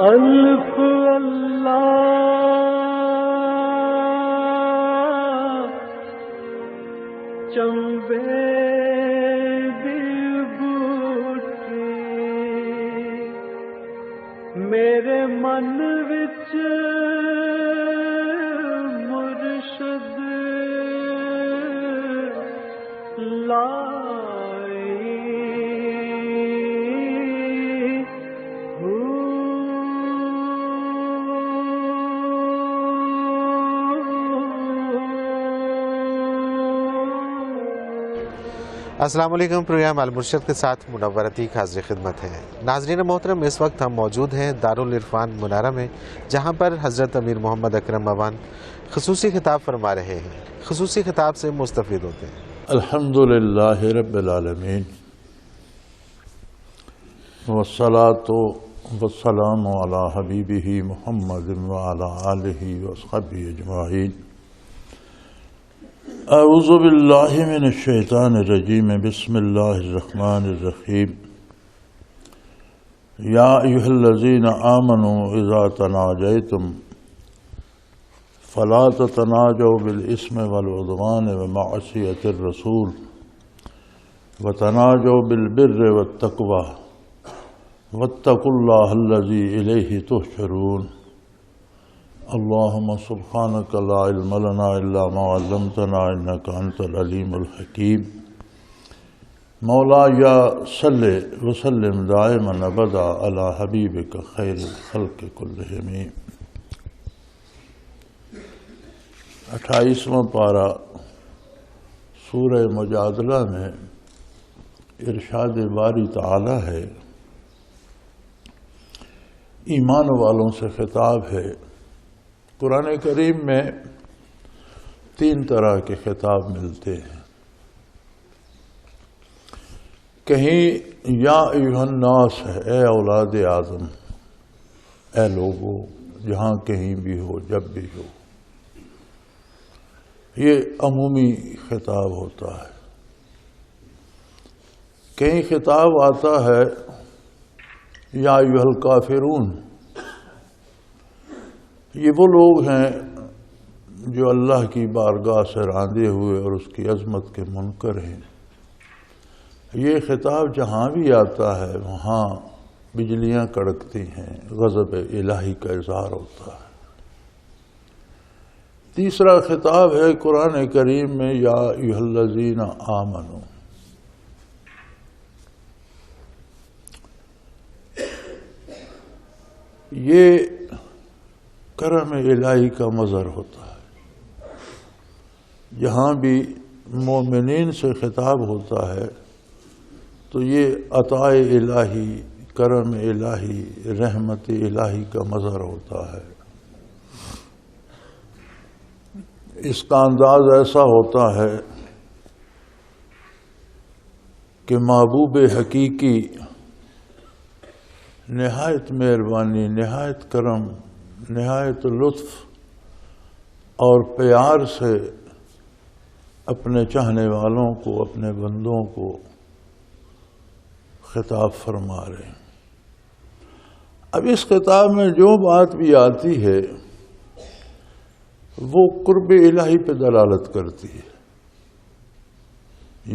الف اللہ چمبے دی بوٹی میرے من وچ مرشد السلام علیکم۔ پروگرام المرشد کے ساتھ منور عتیق حاضر خدمت ہے۔ ناظرین محترم، اس وقت ہم موجود ہیں دارالعرفان منارہ میں، جہاں پر حضرت امیر محمد اکرم اعوان خصوصی خطاب فرما رہے ہیں، خصوصی خطاب سے مستفید ہوتے ہیں۔ الحمدللہ رب العالمین والصلاة والسلام علی حبیبہ محمد وعلی آلہ وصحبہ اجمعین۔ اعوذ باللہ من الشیطان الرجیم، بسم اللہ الرحمن الرحیم۔ یا ایھا الذین آمنوا اذا تناجیتم فلا تتناجوا بالاسم والعدوان ومعصیۃ الرسول وتناجوا بالبر والتقوی واتقوا اللہ الذی الیہ تحشرون۔ اللہم سبحانک لا علم لنا الا ما علمتنا انک انت العلیم الحکیم۔ مولا یا صلی وسلم دائما ابدا علی حبیبک خیر الخلق کلہم۔ 28واں پارہ سورہ مجادلہ میں ارشاد باری تعالی ہے، ایمان والوں سے خطاب ہے۔ قرآن کریم میں 3 طرح کے خطاب ملتے ہیں۔ کہیں یا ایھا الناس ہے، اے اولاد آدم، اے لوگو، جہاں کہیں بھی ہو، جب بھی ہو، یہ عمومی خطاب ہوتا ہے۔ کہیں خطاب آتا ہے یا ایھا الکافرون، یہ وہ لوگ ہیں جو اللہ کی بارگاہ سے راندے ہوئے اور اس کی عظمت کے منکر ہیں۔ یہ خطاب جہاں بھی آتا ہے وہاں بجلیاں کڑکتی ہیں، غضب الہی کا اظہار ہوتا ہے۔ تیسرا خطاب ہے قرآن کریم میں، یا ایھا الذین آمنوا۔ یہ کرم الہی کا مظہر ہوتا ہے۔ جہاں بھی مومنین سے خطاب ہوتا ہے تو یہ عطاء الہی، کرم الہی، رحمت الہی کا مظہر ہوتا ہے۔ اس کا انداز ایسا ہوتا ہے کہ محبوب حقیقی نہایت مہربانی، نہایت کرم، نہایت لطف اور پیار سے اپنے چاہنے والوں کو، اپنے بندوں کو خطاب فرما رہے ہیں۔ اب اس خطاب میں جو بات بھی آتی ہے وہ قرب الہی پہ دلالت کرتی ہے۔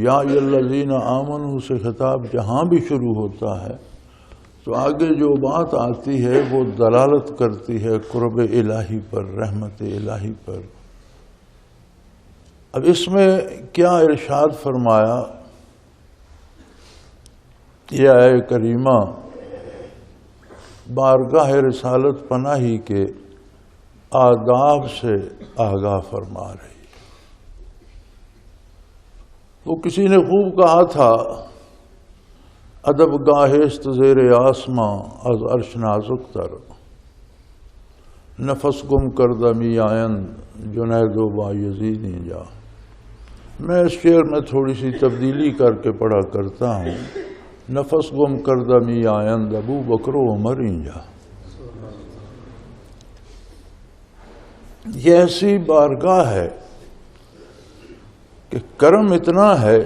یا ایھا الذین آمنوا سے خطاب جہاں بھی شروع ہوتا ہے تو آگے جو بات آتی ہے وہ دلالت کرتی ہے قرب الہی پر، رحمت الہی پر۔ اب اس میں کیا ارشاد فرمایا، یہ آیہ کریمہ بارگاہ رسالت پناہی کے آداب سے آگاہ فرما رہی ہے۔ وہ کسی نے خوب کہا تھا، ادب گاہست زیر آسماں از عرش نازک تر، نفس گم کردمی آئند جنید و بایزیدی جا۔ میں اس شعر میں تھوڑی سی تبدیلی کر کے پڑھا کرتا ہوں، نفس گم کردمی آئند ابو بکر و عمر جا۔ یہ ایسی بارگاہ ہے کہ کرم اتنا ہے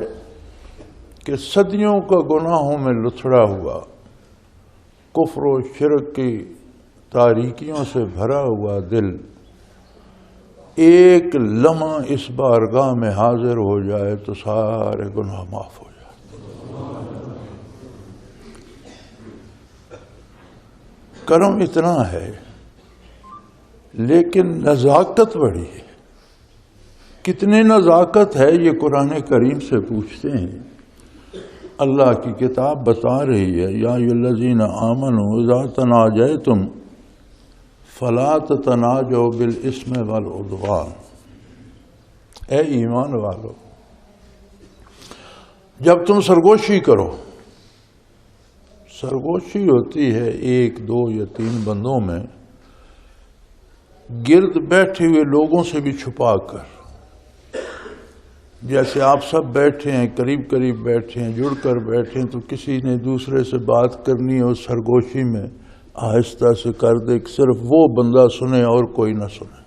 کہ صدیوں کا گناہوں میں لتھڑا ہوا، کفر و شرک کی تاریکیوں سے بھرا ہوا دل ایک لمحہ اس بارگاہ میں حاضر ہو جائے تو سارے گناہ معاف ہو جائے۔ کرم اتنا ہے لیکن نزاکت بڑی ہے۔ کتنی نزاکت ہے یہ قرآن کریم سے پوچھتے ہیں۔ اللہ کی کتاب بتا رہی ہے یا ایھا الذین آمنوا اذا تناجیتم فلا تتناجوا بالاسم والعدوان۔ اے ایمان والو، جب تم سرگوشی کرو، سرگوشی ہوتی ہے ایک دو یا تین بندوں میں گرد بیٹھے ہوئے لوگوں سے بھی چھپا کر، جیسے آپ سب بیٹھے ہیں، قریب قریب بیٹھے ہیں، جڑ کر بیٹھے ہیں، تو کسی نے دوسرے سے بات کرنی ہے، اس سرگوشی میں آہستہ سے کر دے کہ صرف وہ بندہ سنے اور کوئی نہ سنے۔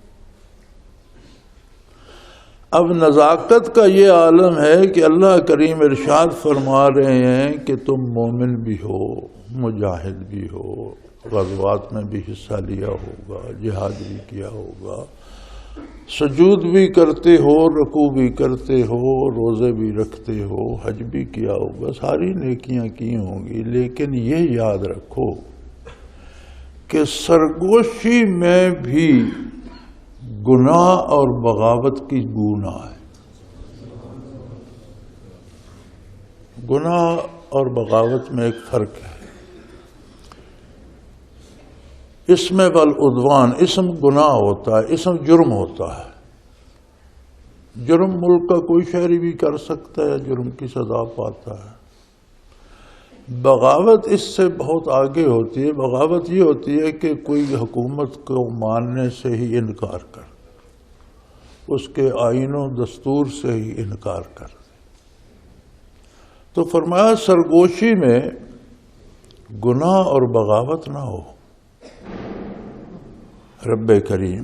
اب نزاکت کا یہ عالم ہے کہ اللہ کریم ارشاد فرما رہے ہیں کہ تم مومن بھی ہو، مجاہد بھی ہو، غزوات میں بھی حصہ لیا ہوگا، جہاد بھی کیا ہوگا، سجود بھی کرتے ہو، رکوع بھی کرتے ہو، روزے بھی رکھتے ہو، حج بھی کیا ہوگا، ساری نیکیاں کی ہوں گی، لیکن یہ یاد رکھو کہ سرگوشی میں بھی گناہ اور بغاوت کی بو نہ ہے۔ گناہ اور بغاوت میں ایک فرق ہے۔ اسم والعدوان، اسم گناہ ہوتا ہے، اسم جرم ہوتا ہے۔ جرم ملک کا کوئی شہری بھی کر سکتا ہے، جرم کی سزا پاتا ہے۔ بغاوت اس سے بہت آگے ہوتی ہے۔ بغاوت یہ ہوتی ہے کہ کوئی حکومت کو ماننے سے ہی انکار کر، اس کے آئین و دستور سے ہی انکار کر۔ تو فرمایا سرگوشی میں گناہ اور بغاوت نہ ہو۔ رب کریم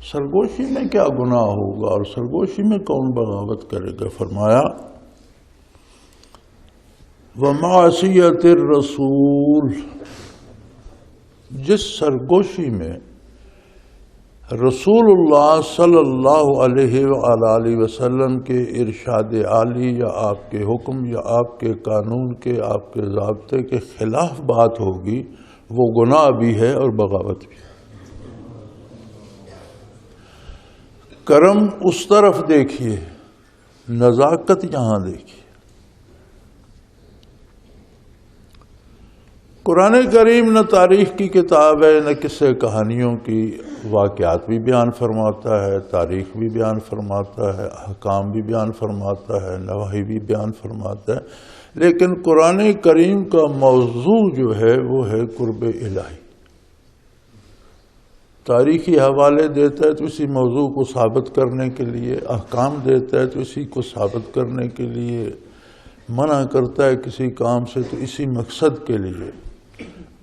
سرگوشی میں کیا گناہ ہوگا اور سرگوشی میں کون بغاوت کرے گا؟ فرمایا وَمَعْصِيَتِ الرَّسُولِ، جس سرگوشی میں رسول اللہ صلی اللہ علیہ وآلہ وسلم کے ارشاد عالی یا آپ کے حکم یا آپ کے قانون کے، آپ کے ضابطے کے خلاف بات ہوگی، وہ گناہ بھی ہے اور بغاوت بھی ہے۔ کرم اس طرف دیکھیے، نزاکت یہاں دیکھیے۔ قرآن کریم نہ تاریخ کی کتاب ہے، نہ قصے کہانیوں کی، واقعات بھی بیان فرماتا ہے، تاریخ بھی بیان فرماتا ہے، احکام بھی بیان فرماتا ہے، نواہی بھی بیان فرماتا ہے، لیکن قرآن کریم کا موضوع جو ہے وہ ہے قرب الہی۔ تاریخی حوالے دیتا ہے تو اسی موضوع کو ثابت کرنے کے لیے، احکام دیتا ہے تو اسی کو ثابت کرنے کے لیے، منع کرتا ہے کسی کام سے تو اسی مقصد کے لیے۔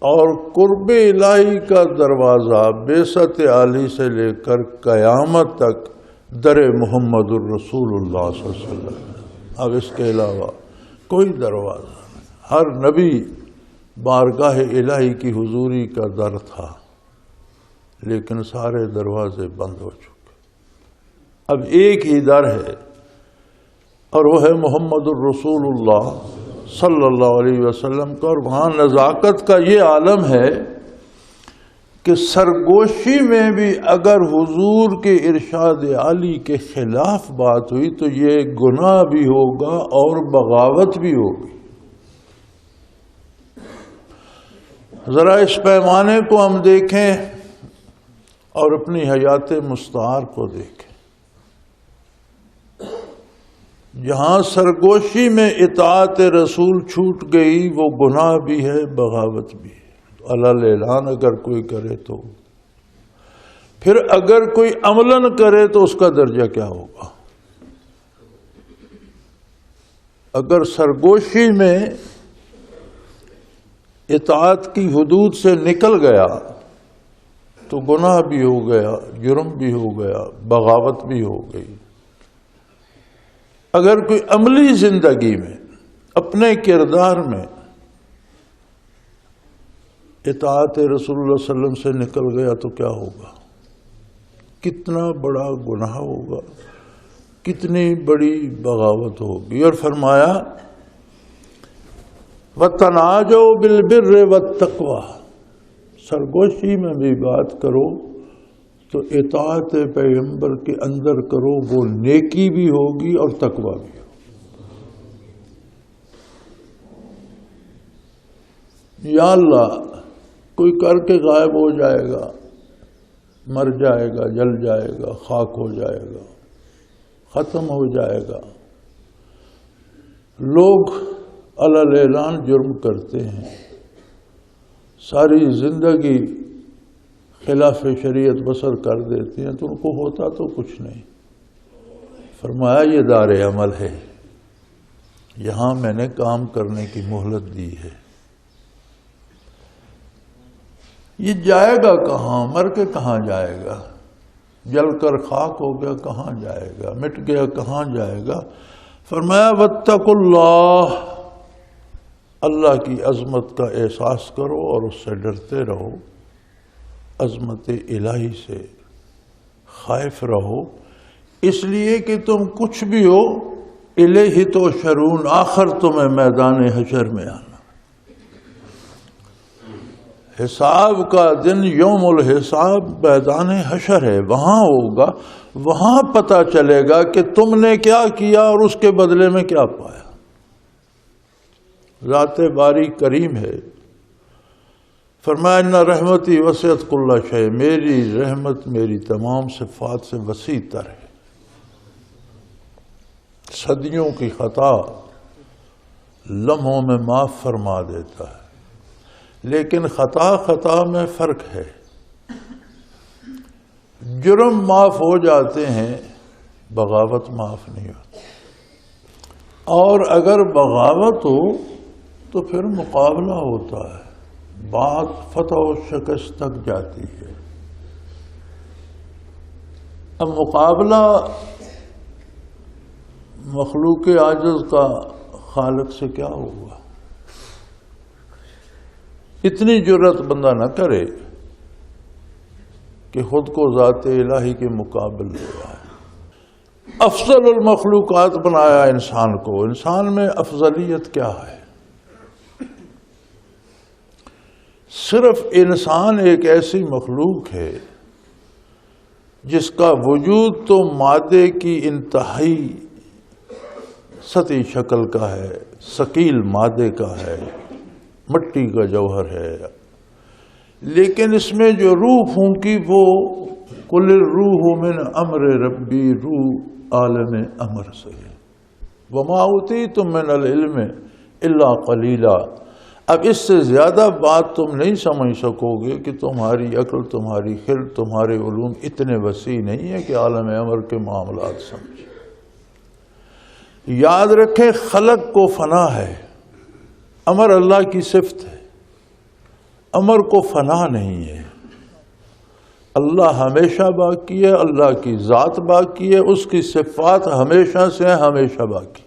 اور قرب الہی کا دروازہ بعثت عالی سے لے کر قیامت تک در محمد الرسول اللہ صلی اللہ علیہ وسلم۔ اب اس کے علاوہ کوئی دروازہ نہیں۔ ہر نبی بارگاہ الہی کی حضوری کا در تھا، لیکن سارے دروازے بند ہو چکے۔ اب ایک ہی در ہے اور وہ ہے محمد الرسول اللہ صلی اللہ علیہ وسلم کا، اور وہاں نزاکت کا یہ عالم ہے کہ سرگوشی میں بھی اگر حضور کے ارشاد عالی کے خلاف بات ہوئی تو یہ گناہ بھی ہوگا اور بغاوت بھی ہوگی۔ ذرا اس پیمانے کو ہم دیکھیں اور اپنی حیات مستعار کو دیکھیں۔ جہاں سرگوشی میں اطاعت رسول چھوٹ گئی وہ گناہ بھی ہے، بغاوت بھی ہے۔ علل اعلان اگر کوئی کرے تو، پھر اگر کوئی عملاً کرے تو اس کا درجہ کیا ہوگا؟ اگر سرگوشی میں اطاعت کی حدود سے نکل گیا تو گناہ بھی ہو گیا، جرم بھی ہو گیا، بغاوت بھی ہو گئی۔ اگر کوئی عملی زندگی میں اپنے کردار میں اطاعت رسول اللہ صلی اللہ علیہ وسلم سے نکل گیا تو کیا ہوگا؟ کتنا بڑا گناہ ہوگا، کتنی بڑی بغاوت ہوگی۔ اور فرمایا وَتَنَاجَوْا بِالْبِرِّ وَالتَّقْوَى، سرگوشی میں بھی بات کرو تو اطاعت پیغمبر کے اندر کرو، وہ نیکی بھی ہوگی اور تقوی بھی ہوگی۔ یا اللہ، کوئی کر کے غائب ہو جائے گا، مر جائے گا، جل جائے گا، خاک ہو جائے گا، ختم ہو جائے گا۔ لوگ علی الاعلان جرم کرتے ہیں، ساری زندگی خلاف شریعت بسر کر دیتے ہیں، تو ان کو ہوتا تو کچھ نہیں۔ فرمایا یہ دار عمل ہے، یہاں میں نے کام کرنے کی مہلت دی ہے۔ یہ جائے گا کہاں؟ مر کے کہاں جائے گا؟ جل کر خاک ہو گیا کہاں جائے گا؟ مٹ گیا کہاں جائے گا؟ فرمایا واتقوا اللہ، اللہ کی عظمت کا احساس کرو اور اس سے ڈرتے رہو، عظمت الہی سے خائف رہو، اس لیے کہ تم کچھ بھی ہو الیہ تحشرون، آخر تمہیں میدان حشر میں آنا۔ حساب کا دن یوم الحساب میدان حشر ہے، وہاں ہوگا، وہاں پتہ چلے گا کہ تم نے کیا کیا اور اس کے بدلے میں کیا پایا۔ ذات باری کریم ہے۔ فرمایا ان رحمتی وسعت کل شیء، میری رحمت میری تمام صفات سے وسیع تر ہے۔ صدیوں کی خطا لمحوں میں معاف فرما دیتا ہے، لیکن خطا میں فرق ہے۔ جرم معاف ہو جاتے ہیں، بغاوت معاف نہیں ہوتی، اور اگر بغاوت ہو تو پھر مقابلہ ہوتا ہے، بات فتح و شکست تک جاتی ہے۔ اب مقابلہ مخلوق عاجز کا خالق سے کیا ہوگا؟ اتنی جرت بندہ نہ کرے کہ خود کو ذات الہی کے مقابل لے آئے۔ افضل المخلوقات بنایا انسان کو، انسان میں افضلیت کیا ہے؟ صرف انسان ایک ایسی مخلوق ہے جس کا وجود تو مادے کی انتہائی سطحی شکل کا ہے، ثقیل مادے کا ہے، مٹی کا جوہر ہے، لیکن اس میں جو روح پھونکی وہ قل الروح من امر ربی، روح عالم امر سے ہے۔ وما اوتیتم من العلم الا قلیلا، اب اس سے زیادہ بات تم نہیں سمجھ سکو گے کہ تمہاری عقل، تمہاری خرد، تمہارے علوم اتنے وسیع نہیں ہے کہ عالم امر کے معاملات سمجھے۔ یاد رکھیں خلق کو فنا ہے، امر اللہ کی صفت ہے، امر کو فنا نہیں ہے۔ اللہ ہمیشہ باقی ہے، اللہ کی ذات باقی ہے، اس کی صفات ہمیشہ سے ہمیشہ باقی،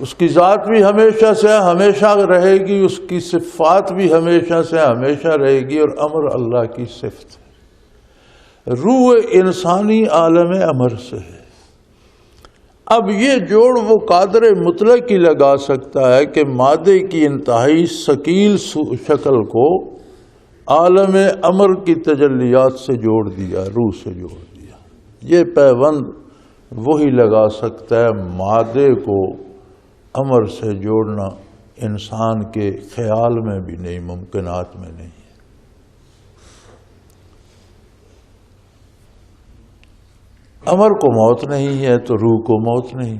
اس کی ذات بھی ہمیشہ سے ہمیشہ رہے گی، اس کی صفات بھی ہمیشہ سے ہمیشہ رہے گی، اور امر اللہ کی صفت ہے۔ روح انسانی عالم امر سے ہے۔ اب یہ جوڑ وہ قادر مطلق ہی لگا سکتا ہے کہ مادے کی انتہائی ثقیل شکل کو عالم امر کی تجلیات سے جوڑ دیا، روح سے جوڑ دیا۔ یہ پیوند وہی لگا سکتا ہے، مادے کو امر سے جوڑنا انسان کے خیال میں بھی نہیں، ممکنات میں نہیں ہے۔ امر کو موت نہیں ہے تو روح کو موت نہیں،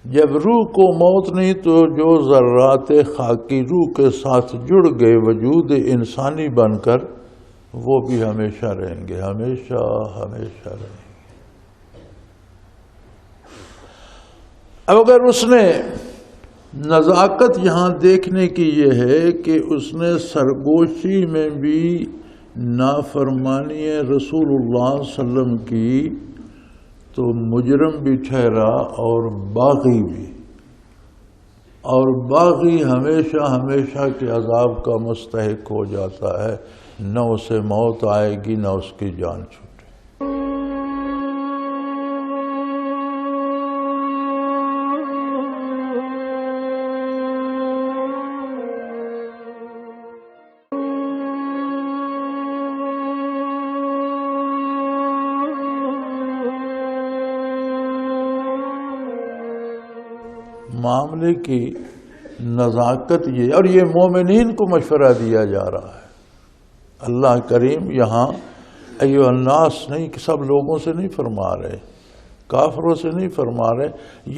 جب روح کو موت نہیں تو جو ذرات خاکی روح کے ساتھ جڑ گئے وجود انسانی بن کر، وہ بھی ہمیشہ رہیں گے، ہمیشہ ہمیشہ رہیں گے۔ اب اگر اس نے نزاکت یہاں دیکھنے کی یہ ہے کہ اس نے سرگوشی میں بھی نافرمانی رسول اللہ صلی اللہ علیہ وسلم کی، تو مجرم بھی ٹھہرا اور باغی بھی، اور باغی ہمیشہ ہمیشہ کے عذاب کا مستحق ہو جاتا ہے، نہ اسے موت آئے گی نہ اس کی جان چھوٹے۔ معاملے کی نزاکت یہ، اور یہ مومنین کو مشورہ دیا جا رہا ہے۔ اللہ کریم یہاں ایھا الناس نہیں کہ سب لوگوں سے نہیں فرما رہے، کافروں سے نہیں فرما رہے،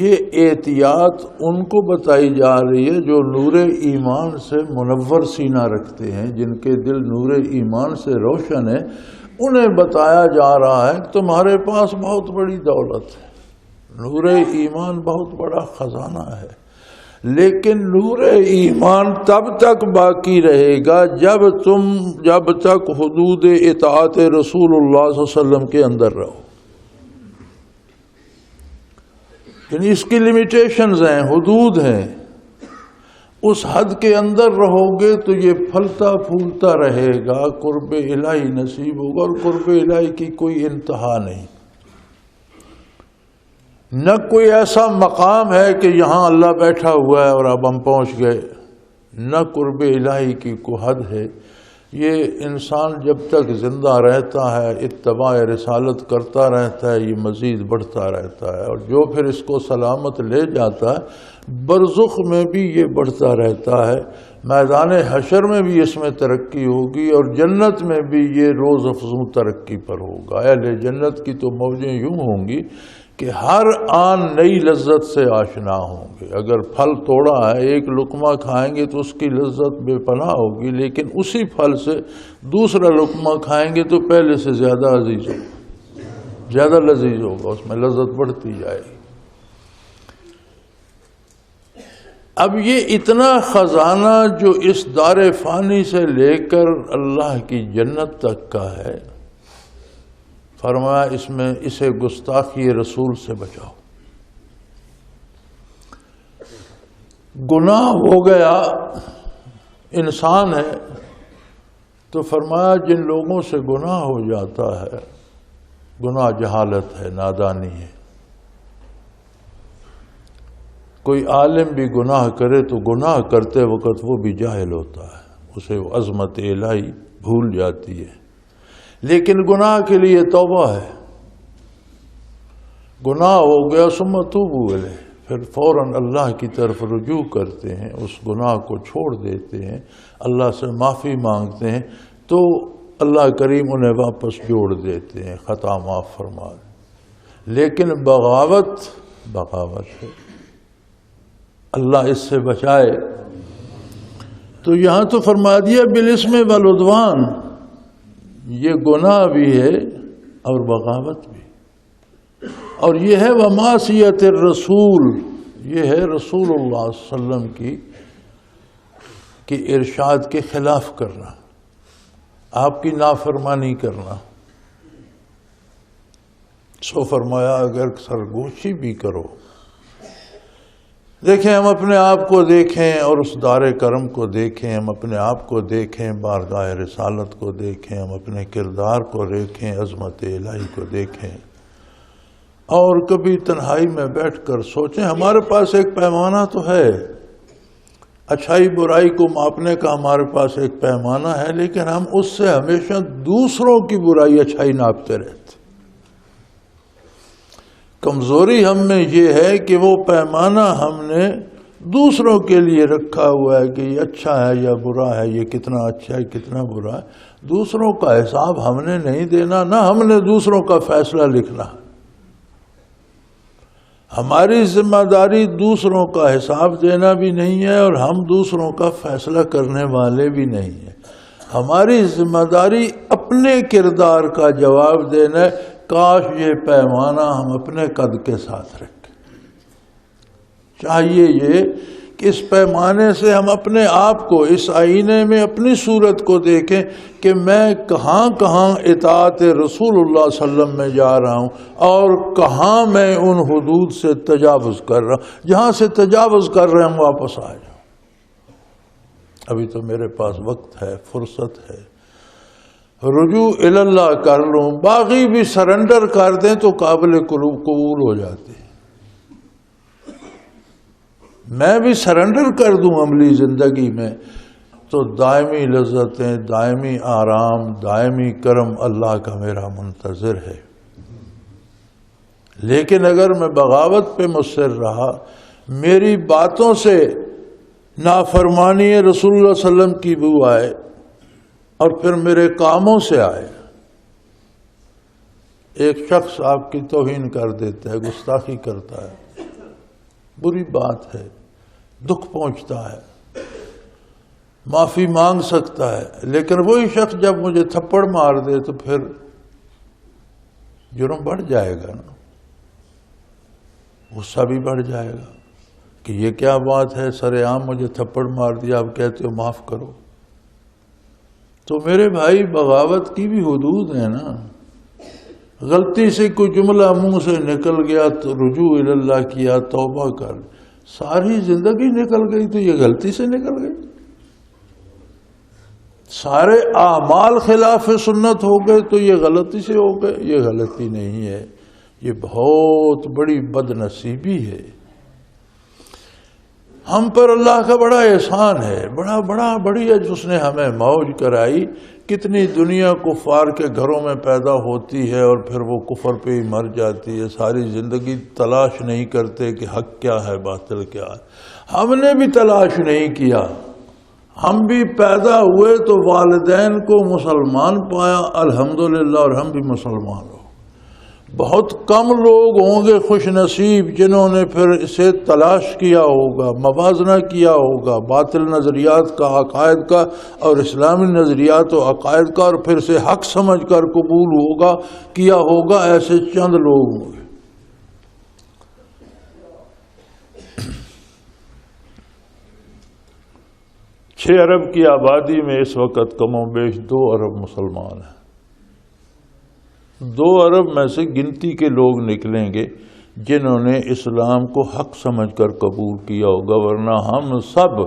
یہ احتیاط ان کو بتائی جا رہی ہے جو نور ایمان سے منور سینہ رکھتے ہیں، جن کے دل نور ایمان سے روشن ہے۔ انہیں بتایا جا رہا ہے کہ تمہارے پاس بہت بڑی دولت ہے، نور ایمان بہت بڑا خزانہ ہے، لیکن نور ایمان تب تک باقی رہے گا جب تک حدود اطاعت رسول اللہ صلی اللہ علیہ وسلم کے اندر رہو۔ یعنی اس کی لمیٹیشنز ہیں، حدود ہیں، اس حد کے اندر رہو گے تو یہ پھلتا پھولتا رہے گا، قرب الہی نصیب ہوگا، اور قرب الہی کی کوئی انتہا نہیں۔ نہ کوئی ایسا مقام ہے کہ یہاں اللہ بیٹھا ہوا ہے اور اب ہم پہنچ گئے، نہ قرب الہی کی کوئی حد ہے۔ یہ انسان جب تک زندہ رہتا ہے، اتباع رسالت کرتا رہتا ہے، یہ مزید بڑھتا رہتا ہے، اور جو پھر اس کو سلامت لے جاتا ہے، برزخ میں بھی یہ بڑھتا رہتا ہے، میدان حشر میں بھی اس میں ترقی ہوگی، اور جنت میں بھی یہ روز افزوں ترقی پر ہوگا۔ اہل جنت کی تو موجیں یوں ہوں گی کہ ہر آن نئی لذت سے آشنا ہوں گے۔ اگر پھل توڑا ہے، ایک لقمہ کھائیں گے تو اس کی لذت بے پناہ ہوگی، لیکن اسی پھل سے دوسرا لقمہ کھائیں گے تو پہلے سے زیادہ عزیز ہوگا، زیادہ لذیذ ہوگا، اس میں لذت بڑھتی جائے گی۔ اب یہ اتنا خزانہ جو اس دار فانی سے لے کر اللہ کی جنت تک کا ہے، فرمایا اسے گستاخی رسول سے بچاؤ۔ گناہ ہو گیا، انسان ہے تو فرمایا جن لوگوں سے گناہ ہو جاتا ہے، گناہ جہالت ہے، نادانی ہے۔ کوئی عالم بھی گناہ کرے تو گناہ کرتے وقت وہ بھی جاہل ہوتا ہے، اسے وہ عظمت الہی بھول جاتی ہے۔ لیکن گناہ کے لیے توبہ ہے، گناہ ہو گیا ثم توبوا الیہ، پھر فوراً اللہ کی طرف رجوع کرتے ہیں، اس گناہ کو چھوڑ دیتے ہیں، اللہ سے معافی مانگتے ہیں، تو اللہ کریم انہیں واپس جوڑ دیتے ہیں، خطا معاف فرما دیں۔ لیکن بغاوت ہے، اللہ اس سے بچائے۔ تو یہاں تو فرما دیا بالاسم والعدوان، یہ گناہ بھی ہے اور بغاوت بھی، اور یہ ہے ومعصیت الرسول، یہ ہے رسول اللہ صلی اللہ علیہ وسلم کی ارشاد کے خلاف کرنا، آپ کی نافرمانی کرنا۔ سو فرمایا اگر سرگوشی بھی کرو، دیکھیں ہم اپنے آپ کو دیکھیں اور اس دار کرم کو دیکھیں، ہم اپنے آپ کو دیکھیں، بارگاہ رسالت کو دیکھیں، ہم اپنے کردار کو دیکھیں، عظمت الہی کو دیکھیں، اور کبھی تنہائی میں بیٹھ کر سوچیں ہمارے پاس ایک پیمانہ تو ہے، اچھائی برائی کو ماپنے کا ہمارے پاس ایک پیمانہ ہے، لیکن ہم اس سے ہمیشہ دوسروں کی برائی اچھائی ناپتے رہتے۔ کمزوری ہم میں یہ ہے کہ وہ پیمانہ ہم نے دوسروں کے لیے رکھا ہوا ہے کہ یہ اچھا ہے یا برا ہے، یہ کتنا اچھا ہے کتنا برا ہے، دوسروں کا حساب ہم نے نہیں دینا، نہ ہم نے دوسروں کا فیصلہ لکھنا۔ ہماری ذمہ داری دوسروں کا حساب دینا بھی نہیں ہے، اور ہم دوسروں کا فیصلہ کرنے والے بھی نہیں ہیں۔ ہماری ذمہ داری اپنے کردار کا جواب دینا ہے۔ کاش یہ پیمانہ ہم اپنے قد کے ساتھ رکھیں۔ چاہیے یہ اس پیمانے سے ہم اپنے آپ کو اس آئینے میں اپنی صورت کو دیکھیں کہ میں کہاں کہاں اطاعت رسول اللہ صلی اللہ علیہ وسلم میں جا رہا ہوں اور کہاں میں ان حدود سے تجاوز کر رہا ہوں. جہاں سے تجاوز کر رہے ہیں ہم واپس آ جاؤں. ابھی تو میرے پاس وقت ہے، فرصت ہے، رجوع اللہ کر لوں. باقی بھی سرنڈر کر دیں تو قابل قبول ہو جاتے ہیں. میں بھی سرنڈر کر دوں عملی زندگی میں تو دائمی لذتیں، دائمی آرام، دائمی کرم اللہ کا میرا منتظر ہے. لیکن اگر میں بغاوت پہ مصر رہا، میری باتوں سے نافرمانی رسول اللہ صلی اللہ علیہ وسلم کی بو آئے اور پھر میرے کاموں سے آئے. ایک شخص آپ کی توہین کر دیتا ہے، گستاخی کرتا ہے، بری بات ہے، دکھ پہنچتا ہے، معافی مانگ سکتا ہے. لیکن وہی شخص جب مجھے تھپڑ مار دے تو پھر جرم بڑھ جائے گا نا، غصہ بھی بڑھ جائے گا کہ یہ کیا بات ہے، سر عام مجھے تھپڑ مار دیا، آپ کہتے ہو معاف کرو. تو میرے بھائی بغاوت کی بھی حدود ہیں نا. غلطی سے کوئی جملہ منہ سے نکل گیا تو رجوع اللہ کیا، توبہ کر، ساری زندگی نکل گئی تو یہ غلطی سے نکل گئی. سارے اعمال خلاف سنت ہو گئے تو یہ غلطی سے ہو گئے. یہ غلطی نہیں ہے، یہ بہت بڑی بد نصیبی ہے. ہم پر اللہ کا بڑا احسان ہے، بڑی اس نے ہمیں موج کرائی. کتنی دنیا کفار کے گھروں میں پیدا ہوتی ہے اور پھر وہ کفر پہ ہی مر جاتی ہے. ساری زندگی تلاش نہیں کرتے کہ حق کیا ہے، باطل کیا ہے. ہم نے بھی تلاش نہیں کیا. ہم بھی پیدا ہوئے تو والدین کو مسلمان پایا، الحمدللہ، اور ہم بھی مسلمان ہو. بہت کم لوگ ہوں گے خوش نصیب جنہوں نے پھر اسے تلاش کیا ہوگا، موازنہ کیا ہوگا باطل نظریات کا، عقائد کا، اور اسلامی نظریات و عقائد کا، اور پھر اسے حق سمجھ کر قبول ہوگا، کیا ہوگا. ایسے چند لوگ ہوں گے. چھ ارب کی آبادی میں اس وقت کم و بیش 2 ارب مسلمان ہیں. 2 ارب میں سے گنتی کے لوگ نکلیں گے جنہوں نے اسلام کو حق سمجھ کر قبول کیا ہوگا، ورنہ ہم سب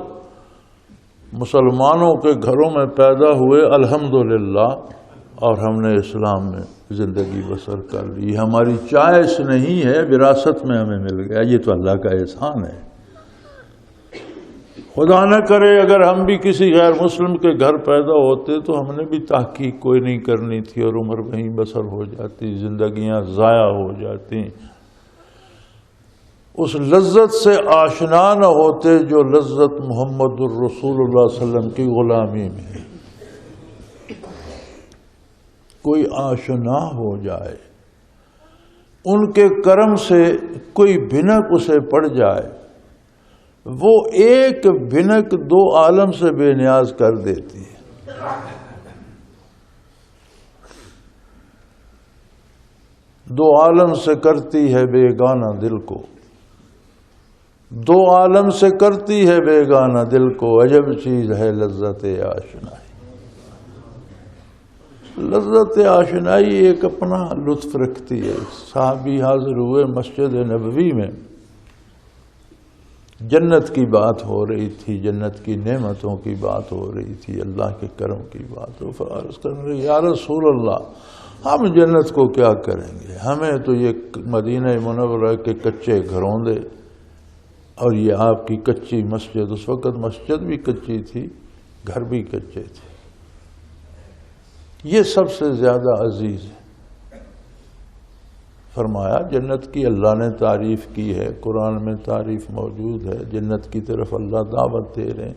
مسلمانوں کے گھروں میں پیدا ہوئے الحمدللہ، اور ہم نے اسلام میں زندگی بسر کر لی. ہماری چوائس نہیں ہے، وراثت میں ہمیں مل گیا. یہ تو اللہ کا احسان ہے. خدا نہ کرے اگر ہم بھی کسی غیر مسلم کے گھر پیدا ہوتے تو ہم نے بھی تحقیق کوئی نہیں کرنی تھی اور عمر وہیں بسر ہو جاتی، زندگیاں ضائع ہو جاتی. اس لذت سے آشنا نہ ہوتے جو لذت محمد الرسول اللہ صلی اللہ علیہ وسلم کی غلامی میں ہے. کوئی آشنا ہو جائے، ان کے کرم سے کوئی بھنک اسے پڑ جائے، وہ ایک بھنک 2 عالم سے بے نیاز کر دیتی ہے. 2 عالم سے کرتی ہے بیگانہ دل کو، 2 عالم سے کرتی ہے بیگانہ دل کو. عجب چیز ہے لذت آشنائی. لذت آشنائی ایک اپنا لطف رکھتی ہے. صحابی حاضر ہوئے مسجد نبوی میں، جنت کی بات ہو رہی تھی، جنت کی نعمتوں کی بات ہو رہی تھی، اللہ کے کرم کی بات ہو. فرض کر رہے یا رسول اللہ، ہم جنت کو کیا کریں گے؟ ہمیں تو یہ مدینہ منورہ کے کچے گھروں دے اور یہ آپ کی کچی مسجد. اس وقت مسجد بھی کچی تھی، گھر بھی کچے تھے. یہ سب سے زیادہ عزیز ہے. فرمایا جنت کی اللہ نے تعریف کی ہے، قرآن میں تعریف موجود ہے، جنت کی طرف اللہ دعوت دے رہے ہیں.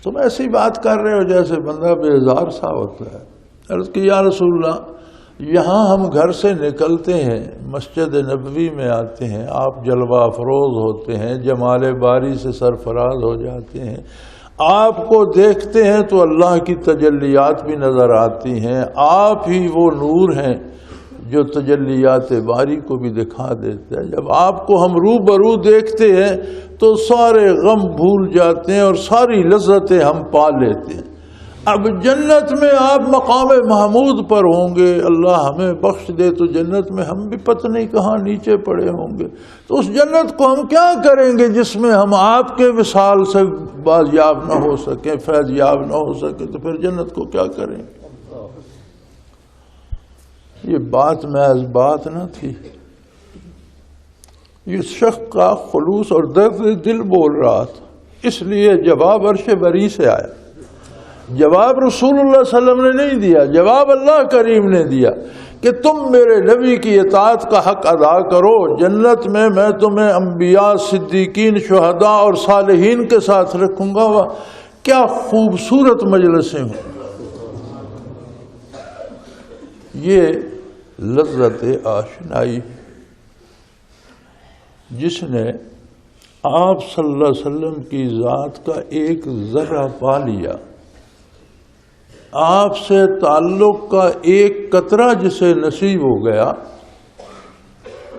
تم ایسی بات کر رہے ہو جیسے بندہ بیزار سا ہوتا ہے. عرض کی یا رسول اللہ، یہاں ہم گھر سے نکلتے ہیں، مسجد نبوی میں آتے ہیں، آپ جلوہ افروز ہوتے ہیں، جمال باری سے سرفراز ہو جاتے ہیں. آپ کو دیکھتے ہیں تو اللہ کی تجلیات بھی نظر آتی ہیں. آپ ہی وہ نور ہیں جو تجلیات باری کو بھی دکھا دیتا ہے. جب آپ کو ہم روبرو دیکھتے ہیں تو سارے غم بھول جاتے ہیں اور ساری لذتیں ہم پا لیتے ہیں. اب جنت میں آپ مقام محمود پر ہوں گے، اللہ ہمیں بخش دے تو جنت میں ہم بھی پتہ نہیں کہاں نیچے پڑے ہوں گے. تو اس جنت کو ہم کیا کریں گے جس میں ہم آپ کے وصال سے بازیاب نہ ہو سکیں، فیض یاب نہ ہو سکیں؟ تو پھر جنت کو کیا کریں گے؟ یہ بات محض بات نہ تھی، یہ شخص کا خلوص اور درد دل بول رہا تھا. اس لیے جواب عرش بری سے آیا. جواب رسول اللہ صلی اللہ علیہ وسلم نے نہیں دیا، جواب اللہ کریم نے دیا کہ تم میرے نبی کی اطاعت کا حق ادا کرو، جنت میں میں تمہیں انبیاء، صدیقین، شہداء اور صالحین کے ساتھ رکھوں گا. کیا خوبصورت مجلسیں ہوں. یہ لذت آشنائی جس نے آپ صلی اللہ علیہ وسلم کی ذات کا ایک ذرہ پا لیا، آپ سے تعلق کا ایک قطرہ جسے نصیب ہو گیا،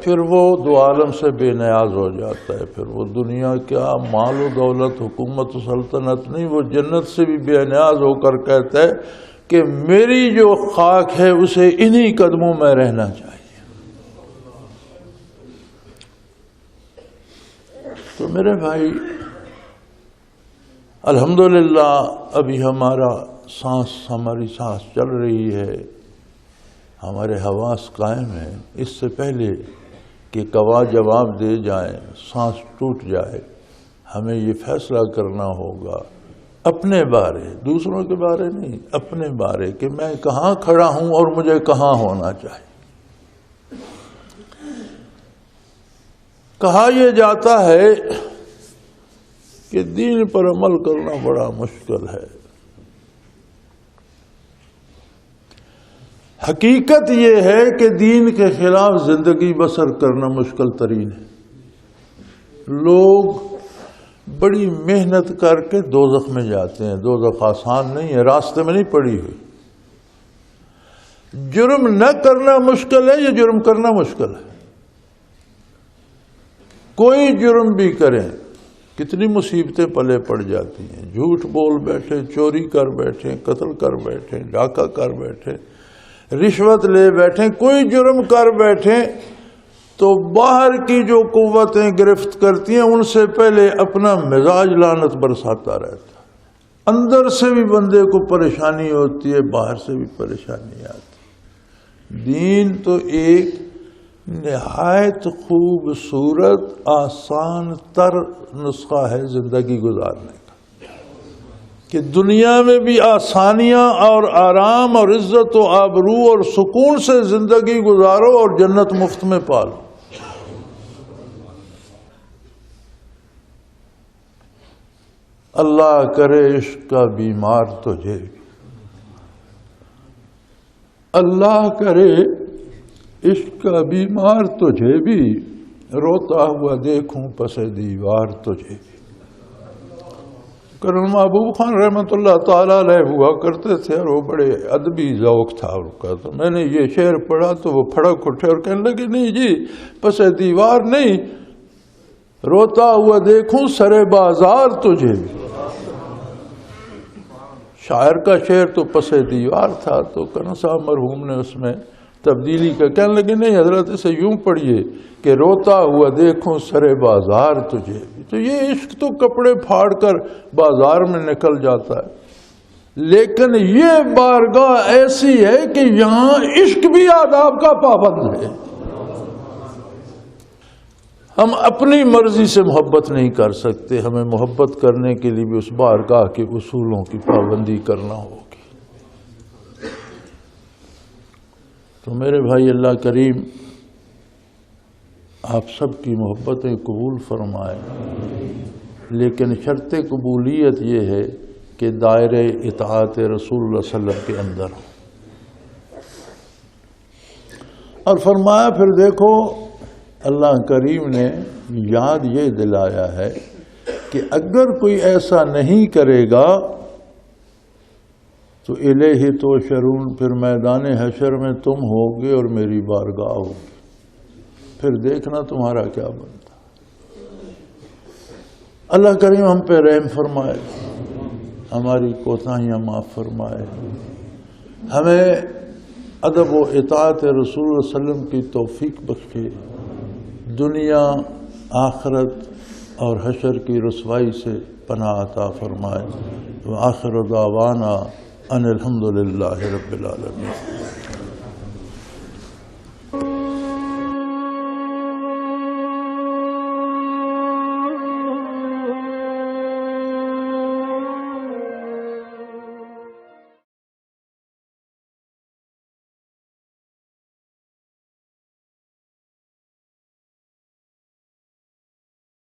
پھر وہ دو عالم سے بے نیاز ہو جاتا ہے. پھر وہ دنیا کیا، مال و دولت، حکومت و سلطنت نہیں، وہ جنت سے بھی بے نیاز ہو کر کہتا ہے کہ میری جو خاک ہے اسے انہی قدموں میں رہنا چاہیے. تو میرے بھائی، الحمدللہ ابھی ہماری سانس چل رہی ہے، ہمارے حواس قائم ہیں. اس سے پہلے کہ قوا جواب دے جائیں، سانس ٹوٹ جائے، ہمیں یہ فیصلہ کرنا ہوگا اپنے بارے، دوسروں کے بارے نہیں، اپنے بارے کہ میں کہاں کھڑا ہوں اور مجھے کہاں ہونا چاہیے. کہا یہ جاتا ہے کہ دین پر عمل کرنا بڑا مشکل ہے. حقیقت یہ ہے کہ دین کے خلاف زندگی بسر کرنا مشکل ترین ہے. لوگ بڑی محنت کر کے دوزخ میں جاتے ہیں. دوزخ آسان نہیں ہے، راستے میں نہیں پڑی ہوئی. جرم نہ کرنا مشکل ہے، یہ جرم کرنا مشکل ہے. کوئی جرم بھی کریں، کتنی مصیبتیں پلے پڑ جاتی ہیں. جھوٹ بول بیٹھے، چوری کر بیٹھے، قتل کر بیٹھے، ڈاکہ کر بیٹھے، رشوت لے بیٹھے، کوئی جرم کر بیٹھے تو باہر کی جو قوتیں گرفت کرتی ہیں ان سے پہلے اپنا مزاج لعنت برساتا رہتا ہے. اندر سے بھی بندے کو پریشانی ہوتی ہے، باہر سے بھی پریشانی آتی. دین تو ایک نہایت خوبصورت آسان تر نسخہ ہے زندگی گزارنے کا، کہ دنیا میں بھی آسانیاں اور آرام اور عزت و آبرو اور سکون سے زندگی گزارو اور جنت مفت میں پالو. اللہ کرے عشق کا بیمار تجھے بھی، اللہ کرے عشق کا بیمار تجھے بھی، روتا ہوا دیکھوں پس دیوار تجھے بھی. کرم محبوب خان رحمۃ اللہ تعالی علیہ ہوا کرتے تھے اور وہ بڑے ادبی ذوق تھا ان کا. تو میں نے یہ شعر پڑھا تو وہ پھڑک اٹھے اور کہنے لگے نہیں جی، پس دیوار نہیں، روتا ہوا دیکھوں سرے بازار تجھے بھی. شاعر کا شعر تو پس دیوار تھا، تو کرن صاحب مرحوم نے اس میں تبدیلی کا کہنے لگے نہیں حضرت اسے یوں پڑھیے کہ روتا ہوا دیکھوں سرے بازار تجھے بھی. تو یہ عشق تو کپڑے پھاڑ کر بازار میں نکل جاتا ہے، لیکن یہ بارگاہ ایسی ہے کہ یہاں عشق بھی آداب کا پابند ہے. ہم اپنی مرضی سے محبت نہیں کر سکتے، ہمیں محبت کرنے کے لیے بھی اس بارگاہ کے اصولوں کی پابندی کرنا ہوگی. تو میرے بھائی، اللہ کریم آپ سب کی محبتیں قبول فرمائے، لیکن شرط قبولیت یہ ہے کہ دائرہ اطاعت رسول اللہ صلی اللہ علیہ وسلم کے اندر ہو. اور فرمایا پھر دیکھو اللہ کریم نے یاد یہ دلایا ہے کہ اگر کوئی ایسا نہیں کرے گا تو الیہ تحشرون، پھر میدان حشر میں تم ہوگے اور میری بارگاہ ہوگی، پھر دیکھنا تمہارا کیا بنتا۔ اللہ کریم ہم پہ رحم فرمائے، ہماری کوتاہیاں معاف فرمائے، ہمیں ادب و اطاعت رسول اللہ علیہ وسلم کی توفیق بخشے، دنیا آخرت اور حشر کی رسوائی سے پناہ عطا فرمائے۔ وآخر دعوانا ان الحمد للہ رب العالمین۔